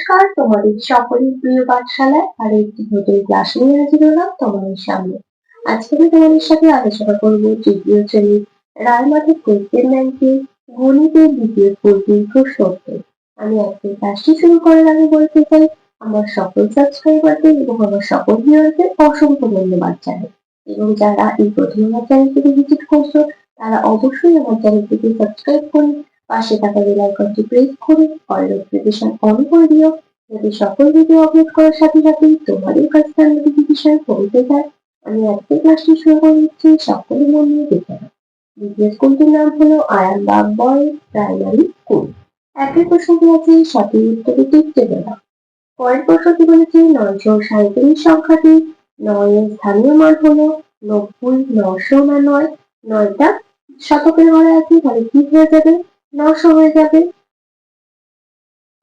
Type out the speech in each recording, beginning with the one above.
নমস্কার, তোমাদের সকলের প্রিয় পাঠশালায় আর একটি নতুন ক্লাস নিয়ে হাজির হলাম তোমাদের সামনে। আজকে আমি তোমাদের সাথে আলোচনা করব তৃতীয় শ্রেণীর রায়মার্টিন কোয়েশ্চেন ব্যাংকে গণিতের দ্বিতীয় পর্বের প্রশ্ন উত্তর। আমি আজকে ক্লাসটি শুরু করার আগে বলতে চাই, আমার সকল সাবস্ক্রাইবারদের এবং আমার সকল ভিউয়ারদের অসংখ্য ধন্যবাদ জানাই। এবং যারা এই প্রথম আমার চ্যানেলটিকে ভিজিট করছো, তারা অবশ্যই আমার চ্যানেলটিকে সাবস্ক্রাইব করে পাশে থাকা বেল আইকনটি প্রেস করে অল নোটিফিকেশন অন করে দিও, যাতে সকল ভিডিও আপলোড করার সাথে সাথেই তোমাদের কাছে তার নোটিফিকেশন পৌঁছে যায়। আমি আজকের ক্লাসটি শুরু করে দিচ্ছি, সকলে মন দিয়ে দেখে নাও। দ্বিতীয় স্কুলটির নাম হলো আরামবাগ বয়েজ প্রাইমারি স্কুল। একের প্রশ্নটি আছে সঠিক উত্তরে টিকতে দেওয়া। পরের প্রশ্নটি বলেছে 937 সংখ্যাটি 9 এর স্থানীয় মান হলো 90, 900 না 9? 9টা শতকের ঘরে আছে, তাহলে কি হয়ে যাবে? 900 হয়ে যাবে।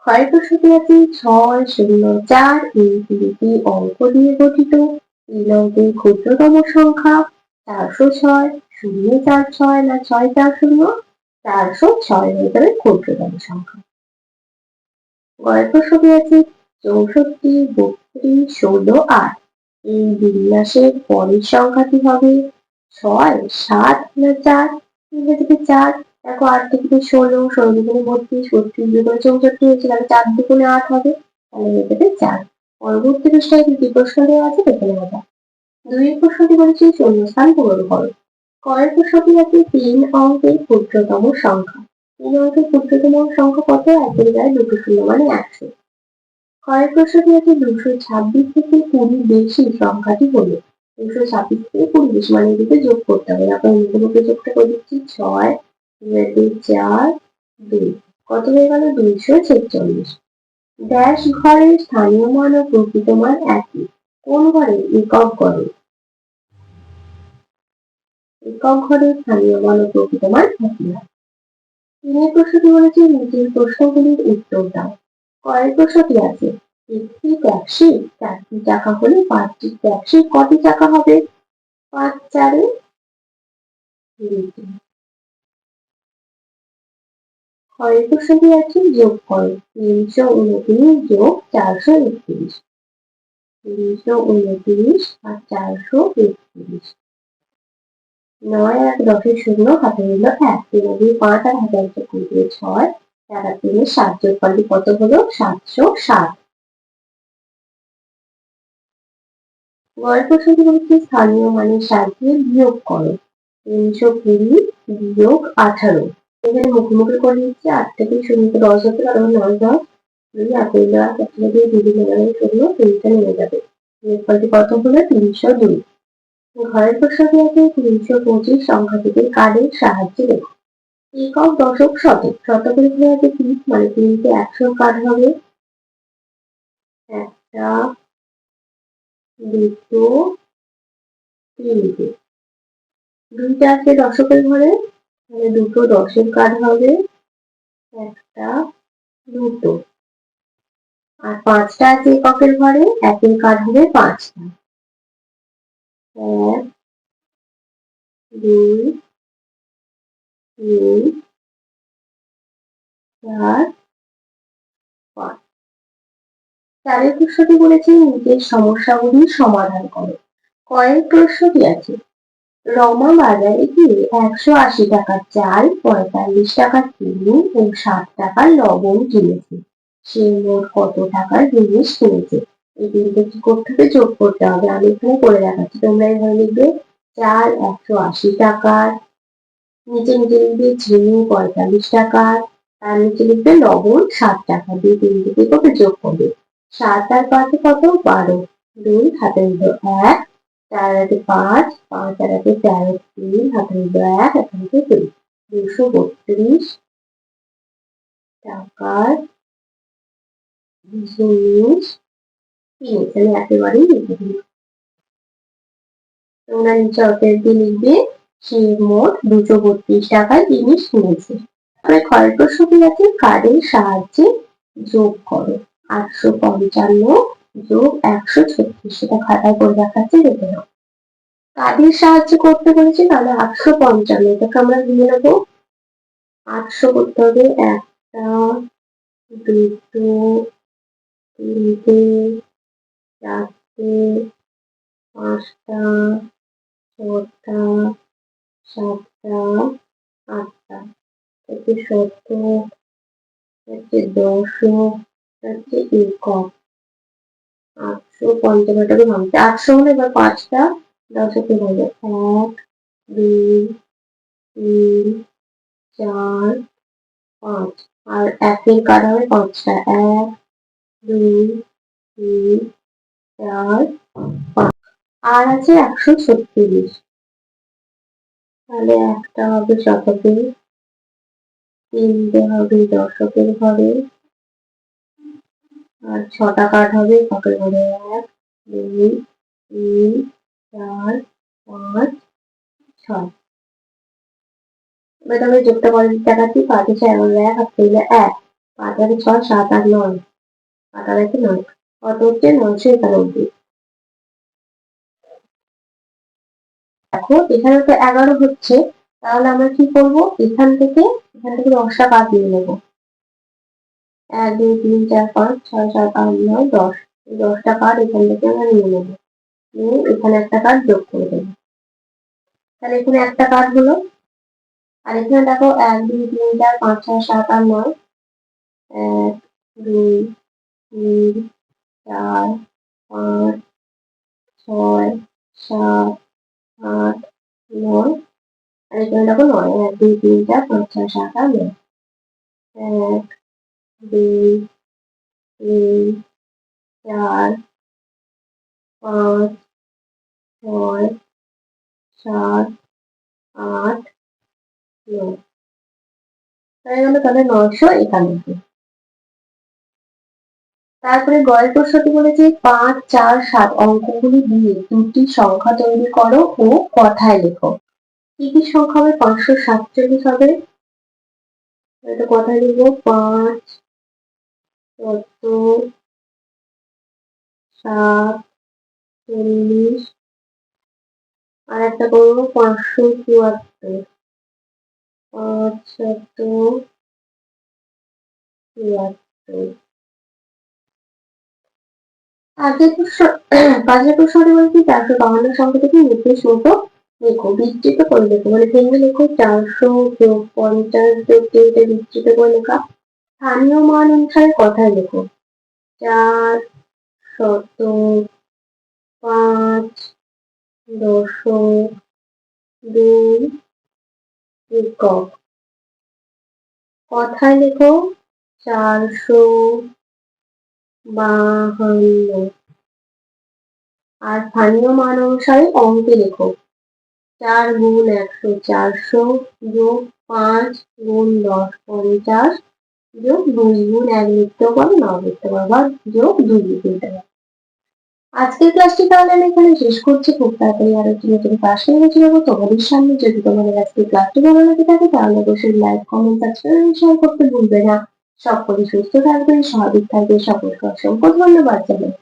ক্ষয়ের প্রশ্নটি আছে 604 এই তিনটি অঙ্ক দিয়ে গঠিত। 3 অঙ্কের ক্ষুদ্রতম সংখ্যা 406, 046 না 640? 406 হয়ে যাবে ক্ষুদ্রতম সংখ্যা। গয়ের প্রশ্নটি আছে 64, 32, 16, 8 এই বিন্যাসের পরের সংখ্যাটি হবে 6, 7 না 4? হয়ে যাবে 4। দেখো 8 থেকে 16, 16 দুগুণে 32, 32 দুগুণে 64 হয়েছে, তাহলে 4 দুগুণে 8 হবে, তাহলে হয়ে যাবে 4। পরবর্তী পৃষ্ঠায় কি প্রশ্ন দেওয়া আছে দেখে নেওয়া যাক। 2 এর প্রশ্নটি বলেছে শূন্যস্থান পূরণ করো। কয়ের প্রশ্নটি আছে 3 অঙ্কের ক্ষুদ্রতম সংখ্যা। 3 অঙ্কের ক্ষুদ্রতম সংখ্যা কত? 1 এর গায়ে দুটো শূন্য মানে 100। ক্ষয়ের প্রশ্নটি আছে 226 থেকে 20 বেশি সংখ্যাটি হলো। 226 থেকে 20 বেশি মানে এদিকে যোগ করতে হবে। আমরা মুখে যোগটা করে দিচ্ছি 6, 4, 2 কত হয়ে গেল? 246। ড্যাশ ঘরের স্থানীয় মান ও প্রকৃত মান একই। কোন ঘরে? একক ঘরে। একক ঘরের স্থানীয় মান ও প্রকৃত মান একই হয়। 3 প্রশ্নটি বলেছে নিচের প্রশ্নগুলির উত্তর দাও। কয়ের প্রশ্নটি আছে একটি ট্যাক্সি 4টি চাকা হলে 5টি ট্যাক্সির কটি চাকা হবে? 5 4 2। ক্ষয়ের প্রশ্নটি আছে যোগ করো। 329 যোগ 431। 329 আর 431। 9 আর 10 শূন্য, হাতে রইল 1, 3 দিয়ে 5 আর হাতে আছে 2 দিয়ে 6, 4 আর 3 7 যোগ করলে কত হলো? 707। গয়ের প্রশ্নটি বলছে স্থানীয় মানের সাহায্যে বিয়োগ করো। 320 বিয়োগ 18। এখানে মুখোমুখি করে নিচ্ছে 8 থেকে 0 তে 10 হতে পারবে 9 10 2 হাতে রইল 1, একটা দিয়ে 2 দিয়ে গেলে শূন্য, 3টা নেমে যাবে। বিয়োগফলটি কত হলো? 302। ঘরের প্রশ্নটি আছে 325 সংখ্যাটিকে কার্ডের সাহায্যে লেখো। একক, দশক, শতক। শতকের ঘরে আছে 30 মানে 3তে 100 কার্ড হবে। একটা, দুটো, তিনটে। 2টা আছে দশকের ঘরে, তাহলে দুটো 10-এর কার্ড হবে। একটা, দুটো। আর 5টা আছে এককের ঘরে, 1-এর কার্ড হবে 5টা। 1, 2, 3, 4, 5। 4 প্রশ্নটি বলেছে নিজের সমস্যাগুলির সমাধান করো। কয়ের প্রশ্নটি আছে রমা বাজারে গিয়ে 180 টাকার চাল, 45 টাকার চিনি ও 60 টাকার লবণ কিনেছে। সে মোট কত টাকার জিনিস কিনেছে? এই তিনটে কি করতে হবে? যোগ করতে হবে। আমি এখানে করে দেখাচ্ছি, তোমরা এখানে লিখবে চাল 180 টাকার, নিচে লিখবে চিনি 45 টাকার, তার নিচে লিখবে লবণ 60 টাকা। দিয়ে তিনটে কত যোগ করবে? 7 আর 5 কত? 12। 2 হাতে নিল 1, 4 হাতে 5, 5 আর হাতে 13, 3 হাতে নিল 1, এখানে 2। 232 টাকার জিনিস কিনেছে। আমি একেবারেই লিখে দিই। তোমরা নিচে অতএব দিয়ে লিখবে সে মোট 232 টাকার জিনিস কিনেছে। তবে ক্ষয়ের প্রশ্নটি আছে কার্ডের সাহায্যে যোগ করো। 855 যোগ 136, সেটা খাতায় করে দেখাচ্ছে, দেখে নাও। কার্ডের সাহায্যে করতে বলেছে, তাহলে 855 এটাকে আমরা দিয়ে নেবো। 800 করতে হবে, একটা, দুটো, তিনটে, চারটে, পাঁচটা, ছটা, সাতটা, আটটা, হচ্ছে শতক, হচ্ছে দশক, হচ্ছে একক। 800 পঞ্চমটাকে ভাঙছে, 800 হলে এবার পাঁচটা দশকে ভাঙবে, 1, 2, 3, 4, 5, আর একের কাঠ হবে পাঁচটা, 1, 2, 3, 4, 5, আর আছে 136। তাহলে একটা হবে শতকে, তিনটে হবে দশকের ঘরে, আর ছটা কাঠ হবে একের ঘরে, 1, 2, 3, 4, 5, 6। এবার তাহলে যোগটা করে দেখাচ্ছি, 5 আছে 11, 1 আর 3 1, 5 আর 6, 7 আর 9, 8 আর 1 9, কত হচ্ছে 991। দেখো এখানে তো 11 হচ্ছে, তাহলে আমরা কি করব, এখান থেকে 10টা বাদ দিয়ে নেবো। 1, 2, 3, 4, 5, 6, 7, 8, 9, 10, এই 10টা কার্ড এখান থেকে আমরা নিয়ে নেবো, নিয়ে এখানে একটা কার্ড যোগ করে দেবো। তাহলে এখানে একটা কার্ড হলো, আর এখানে দেখো 1, 2, 3, 4, 5, 6, 7 আর 9, 1, 2, 3, 4, 5, 6, 7, 8, 9, আর এখানে দেখো 9, 1, 2, 3, 4, 5, 6, 7 আর 9, 1, 2, 3, 4, 5, 6, 7, 8, 9, হয়ে গেল তাহলে 991। তারপরে গয়ের প্রশ্নটি বলেছে 5, 4, 7 অঙ্কগুলি দিয়ে দুটি সংখ্যা তৈরি করো ও কথায় লেখো। কি কি সংখ্যা হবে? 547 হবে, এটা কথায় লিখবো, 5, 14, 7, 40, আর একটা করবো 574, 5, 74। আগের প্রশ্ন, কাজের প্রশ্নটি বলছি 452 সংখ্যাটিকে নির্দেশ মতো লেখো, বিস্তৃত করে লেখো, মানে ভেঙে লেখো। 400 যোগ 50 যোগ 3 বিস্তৃত করে লেখা। স্থানীয় মান অনুসারে কথায় লেখো, 4, শতক, 5, দশক, 2, একক। কথায় লেখো 452, আর স্থানীয় মান অনুসারে অঙ্কে লেখো, 4 গুণ 100 400, যোগ 5 গুণ 10 50, যোগ 2 গুণ 1 লিখতেও পারো, নাও লিখতে পারো, বা যোগ 2 লিখতে পারো। আজকের ক্লাসটি তাহলে আমি এখানে শেষ করছি। খুব তাড়াতাড়ি আরো একটি নতুন ক্লাস নিয়ে হাজির হবো তোমাদের সামনে। যদি তোমাদের আজকের ক্লাসটি ভালো লেগে থাকে তাহলে অবশ্যই লাইক, কমেন্ট, সাবস্ক্রাইব, শেয়ার করতে ভুলবে না। সকলে সুস্থ থাকবে, স্বাভাবিক থাকবে, সকলকে অসংখ্য ধন্যবাদ জানাই।